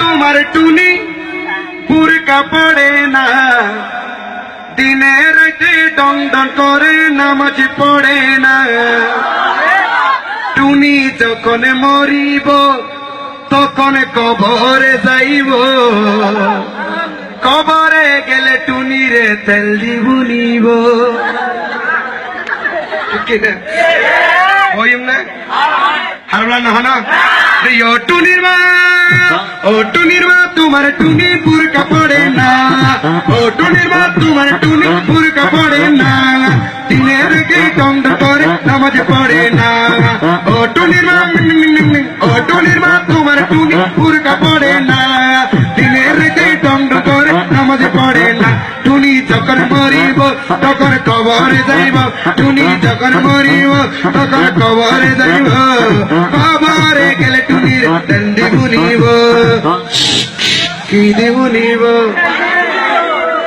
তোমার টুনি বুরকা পড়ে না, দিনে রাতে ডং ডং করে নামাজ পড়ে না। টুনি যখন মরিব তখন কবরে যাইব, কবরে গেলে টুনিরে তেল দিব নিব। ওইম না হারলা না হনা ও টুনির মা, ও টুনির মা তোমার টুনি বুরকা পড়ে না, ও টুনির মা তোমার টুনি বুরকা পড়ে না, দিনের কে টং করে নামাজ পড়ে না। ও টুনির মা, ও টুনির মা তোমার টুনি বুরকা পড়ে না, দিনের কে টং করে নামাজ পড়ে না। টুনি যখন মরিব তখন কবরে যাইব, টুনি যখন মরিব তখন কবরে যাইব, কবরে গেলে টুনির তেল দিব নিব। কি দিব নিব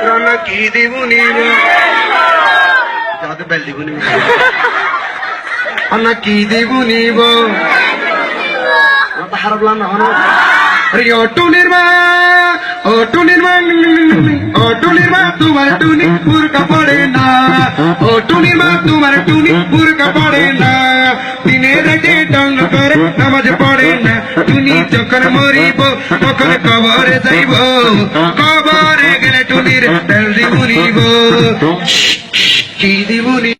রানা, কি দিব নিব যাতে বেল দিব নিব আন্না, কি দিব নিব হারবলা না হন। ও টুনির মা, ও টুনির মা, ও টুনির মা তোমার টুনি বুরকা পড়ে না, ও টুনির মা তোমার টুনি বুরকা পড়ে না, দিনে রাতে ডং করে নামাজ পড়ে না। টুনি যখন মরিব তখন কবরে যাইব, কবরে গেলে টুনির তেল দিব নিব। কি দিব নিব